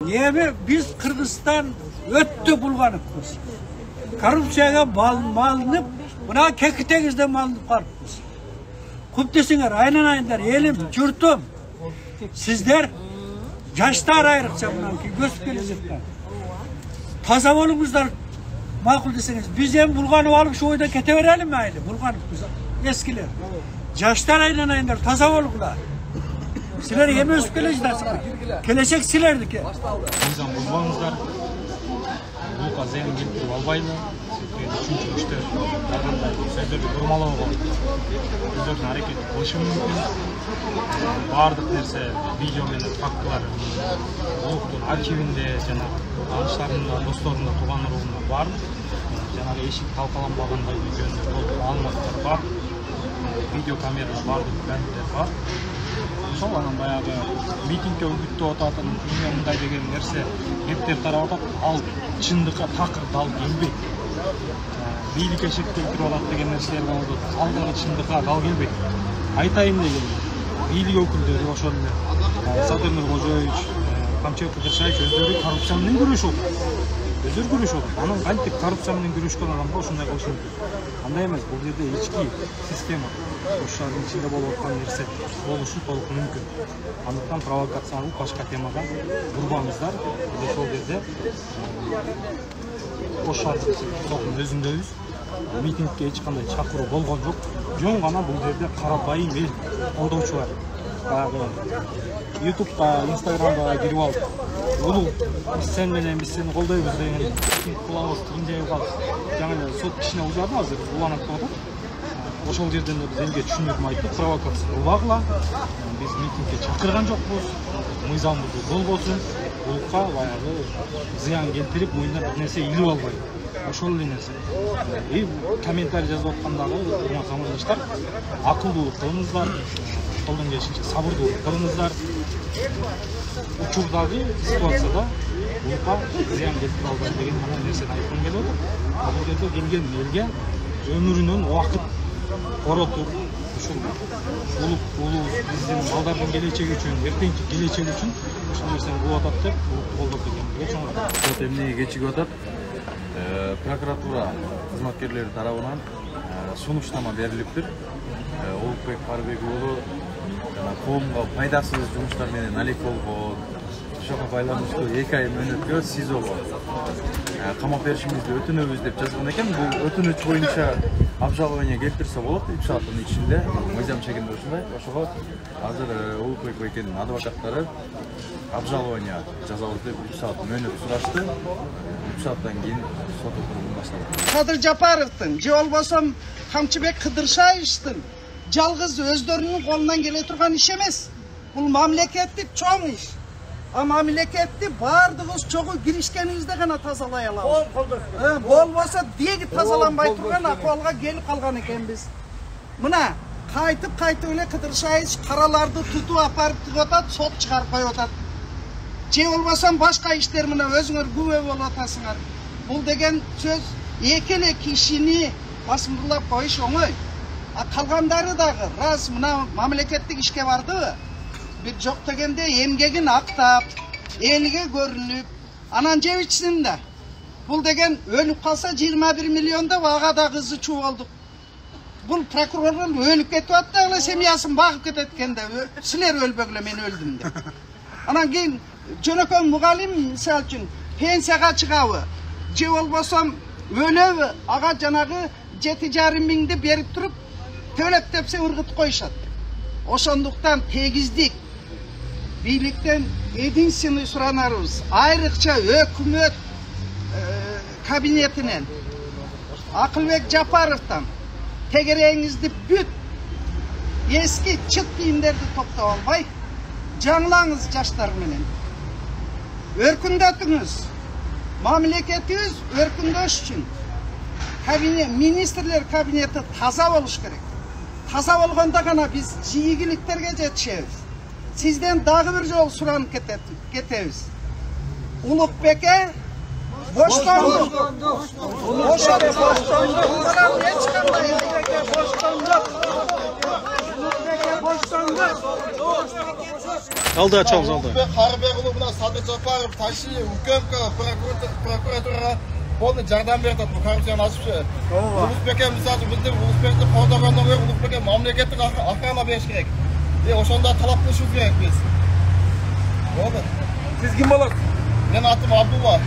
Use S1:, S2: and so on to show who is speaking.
S1: Niye biz Kırgızistan öttü bulganıpız. Korrupsiyaga malınıp, buna kekitegizde malınıp kalıpız. Kup desinger, aynan elim, jurtum. Sizler yaşlar ayrıkça bundan ki göz gelecekler. Taza olunuzlar makul deseniz. Biz hem bulganıp alıp şu oyda kete verelim mi aile? Bulganıp biz eskiler. Yaşlar aynan taza oluklar. Sizler hem ösüp geleceksiniz. Gelecek silerdik ya.
S2: Bizden bulmanızlar. Bu kazanın gelip albayla. Üçüncü işte sözlerді бұрмалауға өздерінің әрекет қылышы мүмкін. Бардық нәрсе видео менен фактылар блогтың архивінде жана таныштарымда, досторумда, туған уругумда бар. Жанагы эшик талкаланбагандай маалыматтар бар. Видео камерада бардык бәндер бар. Ошол анан баягы митингге үгүттөп ататын мындай деген нерсе эптер тарап атат. Ал чындыкка такыр дал келбейт. Бийликке шек келтирип алат деген нерселер болду. Алдагы чындыкка дал келбейт. Айтайын деген бийлик өкүлдөрү ошол эле Садыр Нуркожоевич, Камчет Кыдыршаевич өздөрү коррупция менен күрөшүп атат. Өздөрү күрөшүп атат. Анан кантип коррупция менен күрөшкөн адамга ушундай кылышы мүмкүн? Андай эмес, бул жерде ички система ошонун ичинде болуп аткан нерсе болушу толук мүмкүн. Андыктан провокацияны башка темага бурбаңыздар. Ошол жерде Ошардык соктун өзүндөбүз. Митингге эч кандай чакыруу болгон жок. Жөн гана бул жерде карапайым эл колдоочулар. Баягы YouTube'да, Instagram'da кирип алып, улуу сен менен биз сени колдойбуз деген кылабыз тигиндей калып, жаңы эле сот ишине узады азыр уланып атат. Ошол жерден биз элге түшүнүп айтып, провокация кылбагыла. Биз митингге чакырган жокпуз. Мыйзамбуздуу болбосун. Улукка баягы зыян келтирип, мойнуна бир нерсе илип албайт. Ошол эле нерсе. Комментарий жазып аткандагы замандаштар акылдуулук кылыңыздар. Колдон келишинче сабырдуулук кылыңыздар. Учурдагы ситуацияда улукка зыян келтирип албайт деген мына нерсени айткым келип атат. Бул жерде келген элге өмүрүнүн убакыт коротуп, ушул улуу биздин балдардын келечеги үчүн, эртеңки келечеги үчүн ушул нерсени кылып атат деп колдоп келгенге чоң рахмат.
S3: Сот эмнеге кечигип атат? Прокуратура кызматкерлери тарабынан сунуштама берилиптир. Олукбек Парбек уулу коомго пайдасыз жумуштар менен алек болгон, ошого байланыштуу 2 ай мөөнөткө СИЗОго камап беришиңизди өтүнөбүз деп жазган экен. Бул өтүнүч боюнча обжалование келтирсе болот 3 сааттын ичинде. Мыйзам чегинде ушундай. Ошого азыр Олукбек Байкенин адвокаттары обжалование жазабыз деп 3 саат мөөнөт сурашты. 3 сааттан кийин сот отуруму башталат.
S4: Садыр Жапаровдун же болбосо Камчыбек Кыдыршаевичтин жалгыз өздөрүнүн колунан келе турган иш эмес. Бул мамлекеттик чоң иш. А мамлекетти бардыгыбыз чогуу киришкенибизде гана тазалай алабыз. Болбосо деги тазаланбай турган акыбалга келип калган экенбиз. Мына кайтып эле Кыдыршаевич караларды тутуп апарып тигип атат, сот чыгарып коюп атат. Же болбосо башка иштер мына өзүңөр күбө болуп атасыңар. Бул деген сөз эки эле кишини басымдуулап коюш оңой. А калгандары дагы раз мына мамлекеттик ишке бардыбы? Бир жок дегенде эмгегин актап, элге көрүнүп, анан жеп ичсин да. Бул деген өлүп калса 21 миллион деп ага кызы чуу болдук. Бул прокурордун өлүп кетип атты, эле семьясын багып кетет экенде. Силер өлбөгүлө мен өлдүм деп. Анан кийин жөнөкөй мугалим мисалы үчүн пенсияга чыгабы, же болбосо өлөбү, ага жанагы 7,5 миңди берип туруп төлөп депсе ыргытып коюшат. Ошондуктан тегиздик бийликтен единственный суранарыбыз айрыкча өкмөт кабинетинен Акылбек Жапаровдон тегереңизди бүт эски чыт кийимдерди топтоп албай жаңылаңыз жаштар менен. Өркүндөтүңүз. Мамлекетибиз өркүндөш үчүн министрлер кабинети таза болуш керек. Таза болгондо гана биз ийгиликтерге жетишебиз. Сизден дагы бир жолу суранып кетебиз. Улукбекке боштондук. Боштондук.
S2: Алды açalım aldı.
S5: Қарыбекұлы мына Садық Жапаров, Тайши, Укемка, прокуратураға полный жардам беріп жатыр, коррупцияны ашып. Улысбекке, мысалы, бізде Улысбекті қордағаннан гөрі Улысбекке мемлекеттік охрана беріш керек. Ошонда талап қылышу керек біз. Болды.
S6: Siz kim bolasiz?
S5: Мен атым Абдулла.